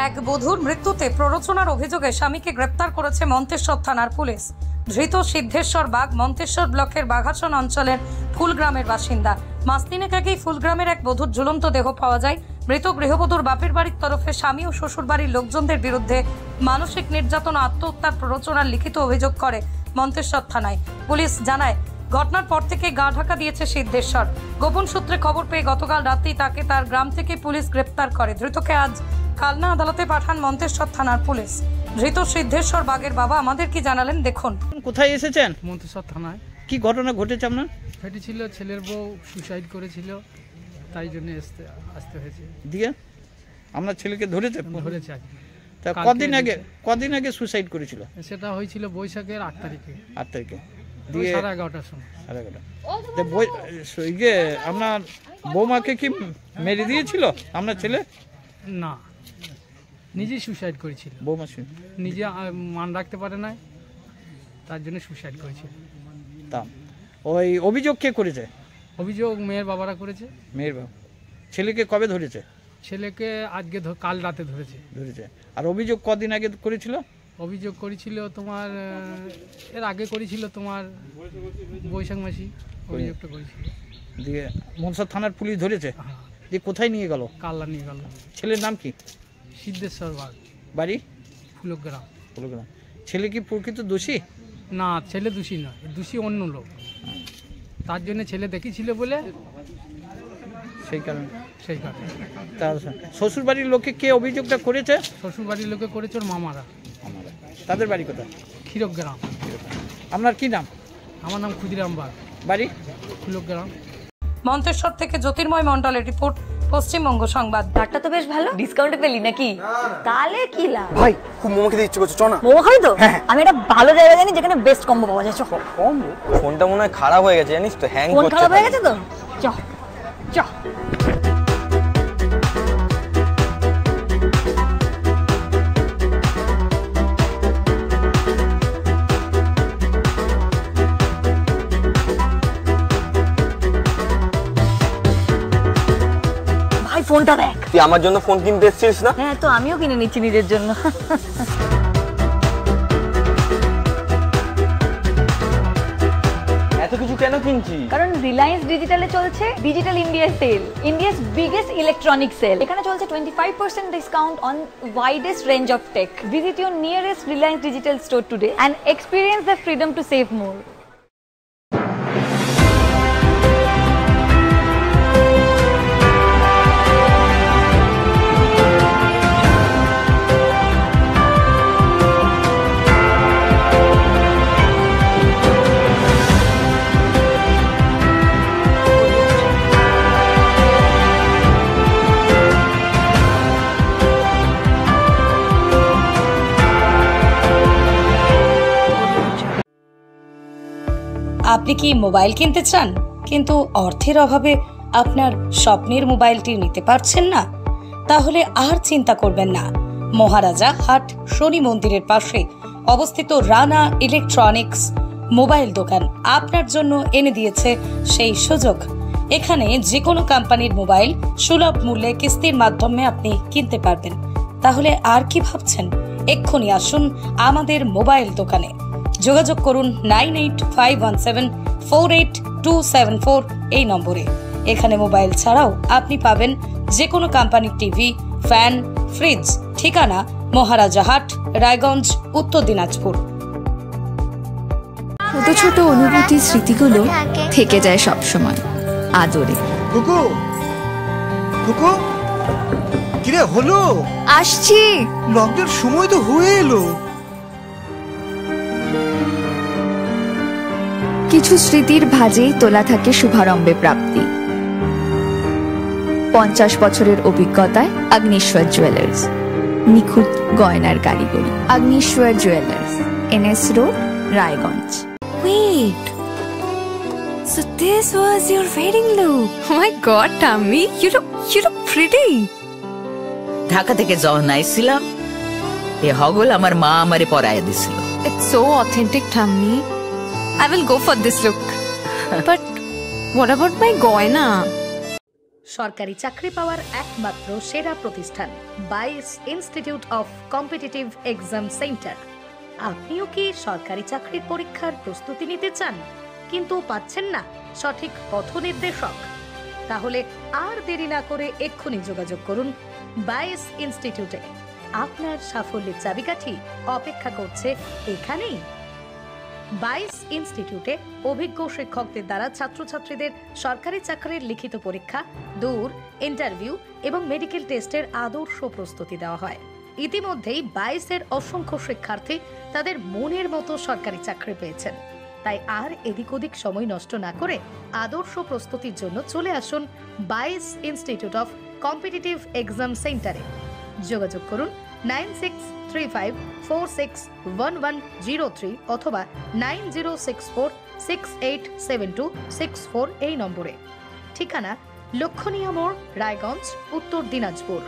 এক বধূর মৃত্যুতে প্ররোচনার অভিযোগে স্বামীকে গ্রেপ্তার করেছে মন্তেশ্বর থানার পুলিশ। ধৃত সিদ্ধেশ্বর বাগ মন্তেশ্বর ব্লকের বাঘাসন অঞ্চলের ফুলগ্রামের বাসিন্দা। মাস তিনেক আগেই ফুলগ্রামের এক বধূর ঝুলন্ত দেহ পাওয়া যায়। মৃত গৃহবধূর বাপের বাড়ির তরফে স্বামী ও শ্বশুর বাড়ির লোকজনদের বিরুদ্ধে মানসিক নির্যাতন ও আত্মহত্যার প্ররোচনার লিখিত অভিযোগ করে মন্তেশ্বর থানায়। পুলিশ জানায়, ঘটনার পর থেকে গা ঢাকা দিয়েছে সিদ্ধেশ্বর। গোপন সূত্রে খবর পেয়ে গতকাল রাতেই তাকে তার গ্রাম থেকে পুলিশ গ্রেপ্তার করে। ধৃতকে আজ কালনা আদালতে পাঠান মন্তেশ্বর থানার পুলিশ। ধৃত সিদ্ধেশ্বর বাগের বাবা আমাদের কি জানালেন দেখুন। কোথায় এসেছেন? মন্তেশ্বর থানায়। কি ঘটনা ঘটেছে আপনার? ঘটেছিল ছেলের বউ সুসাইড করেছিল, তাই জন্য আসতে হয়েছে। দিয়ে আপনার ছেলেকে ধরেছে? ধরেছে আজকে। তা কদিন আগে সুসাইড করেছিল? সেটা হয়েছিল বৈশাখের 8 তারিখে। 8 তারিখে দিয়ে 11:30টার সময়। 11:30 আপনার বৌমাকে কি মেরে দিয়েছিল আপনার ছেলে? না, নিজেই সুসাইড করেছিল। বৌমা নিজে মান রাখতে পারে না, তার জন্য সুসাইড করেছিল। তা ওই অভিযোগ কে করেছে? অভিযোগ মেয়ের বাবারা করেছে। মেয়ের বাবা। ছেলেকে কবে ধরেছে? ছেলেকে আজকে কাল রাতে ধরেছে। আর অভিযোগ কদিন আগে করেছিল? অভিযোগ করেছিল তোমার এর আগে করেছিল তোমার বৈশাখ মাসি অভিযোগটা করেছিল। দিয়ে মনসা থানার পুলিশ ধরেছে? দিয়ে কোথায় নিয়ে গেল? কাল্লা নিয়ে গেল। ছেলের নাম কি? সিদ্ধেশ্বর বাগ, বাড়ি ফুলগ্রাম। ছেলে কি প্রকৃত দোষী? না, ছেলে দোষী নয়, দোষী অন্য লোক। তার জন্য ছেলে দেখেছিল বলে সেই কারণে। তার শ্বশুর বাড়ির লোকে কে অভিযোগটা করেছে? শ্বশুর বাড়ির লোকে করেছে ওর মামারা। তাদের বাড়ি কোথায়? ক্ষীরগ্রাম। আপনার কি নাম? আমার নাম ক্ষুদিরাম বাগ, বাড়ি ফুলগ্রাম। মন্তেশ্বর থেকে জ্যোতির্ময় মণ্ডলের রিপোর্ট, পশ্চিমবঙ্গ সংবাদ। ডাক্তার তো বেশ ভালো, ডিসকাউন্টে পেলি নাকি? তাহলে কি লাভ? ভাই খুব মোমো খেতে ইচ্ছে করছে, চ না। মোমো খাবি তো? আমি একটা ভালো জায়গা জানি যেখানে বেস্ট কম্বো পাওয়া যায়। চ। কম্বো? ফোনটা মনে হয় খারাপ হয়ে গেছে, জানিস তো, হ্যাং করছে। ফোন খারাপ হয়ে গেছে তো? চ চ। ফোনটা দেখ। তুই আমার জন্য ফোন কিনতে এসেছিস না? হ্যাঁ, তো আমিও কিনে নিচ্ছি নিজের জন্য। এত কিছু কেন কিনছিস? কারণ রিলায়েন্স ডিজিটালে চলছে digital India sale, India's biggest electronic sale. এখানে চলছে 25% discount on widest range of tech. Visit your nearest Reliance digital store today and experience the freedom to save more. আপনি কি মোবাইল কিনতে চান কিন্তু অর্থের অভাবে আপনার স্বপ্নের মোবাইলটি নিতে পারছেন না? তাহলে আর চিন্তা করবেন না। মহারাজা হাট শনি মন্দিরের পাশে অবস্থিত রানা ইলেকট্রনিক্স মোবাইল দোকান আপনার জন্য এনে দিয়েছে সেই সুযোগ। এখানে যে কোনো কোম্পানির মোবাইল সুলভ মূল্যে কিস্তির মাধ্যমে আপনি কিনতে পারবেন। তাহলে আর কি ভাবছেন? এক্ষুনি আসুন আমাদের মোবাইল দোকানে। যোগাযোগ করুন 9851748274 এই নম্বরে। এখানে মোবাইল ছাড়াও আপনি পাবেন যে কোনো কোম্পানির টিভি, ফ্যান, ফ্রিজ। ঠিকানা মহারাজা হাট, রায়গঞ্জ, উত্তর দিনাজপুর। ছোট ছোট অনুভূতি, স্মৃতিগুলো থেকে যায় সব সময় আদরে। কুকু কুকু, কিরে হলো? আসছি। লকডাউন সময় তো হয়ে এলো। কিছু স্মৃতির ভাজেই তোলা থাকে শুভারম্ভে প্রাপ্তি। 50 বছরের অভিজ্ঞতায় অগ্নিশ্বর জুয়েলার্স, নিখুঁত গয়নার কারিগরি। Agnishwar jewellers, NS road, Raiganj. Wait, so this was your wedding look? Oh my God, Tammy, you look pretty. Dhaka থেকে যখন আইছিলাম এ হগল আমার মা আমারে পরায় দিছিল। It's so authentic, Tammy. I will go for this look. But what about my goina? সরকারি চাকরি পাওয়ার একমাত্র সেরা প্রতিষ্ঠান বাইস institute of competitive exam centre. আপনিও কি সরকারি চাকরির পরীক্ষার প্রস্তুতি নিতে চান কিন্তু পাচ্ছেন না সঠিক পথ নির্দেশক? তাহলে আর দেরি না করে এক্ষুনি যোগাযোগ করুন বাইস ইনস্টিটিউটে। আপনার সাফল্যের চাবিকাঠি অপেক্ষা করছে এখানেই। বাইস ইনস্টিটিউটে অভিজ্ঞ শিক্ষকদের দ্বারা ছাত্রছাত্রীদের সরকারি চাকরির লিখিত পরীক্ষা, দূর ইন্টারভিউ এবং মেডিকেল টেস্টের আদর্শ প্রস্তুতি দেওয়া হয়। ইতিমধ্যেই বাইসের অসংখ্য শিক্ষার্থী তাদের মনের মতো সরকারি চাকরি পেয়েছেন। তাই আর এদিক ওদিক সময় নষ্ট না করে আদর্শ প্রস্তুতির জন্য চলে আসুন বাইস ইনস্টিটিউট অফ কম্পিটিটিভ এক্সাম সেন্টারে। যোগাযোগ করুন 9635461103 অথবা 9064687264 এই নম্বরে। ঠিকানা লক্ষণীয় মোড়, রায়গঞ্জ, উত্তর দিনাজপুর।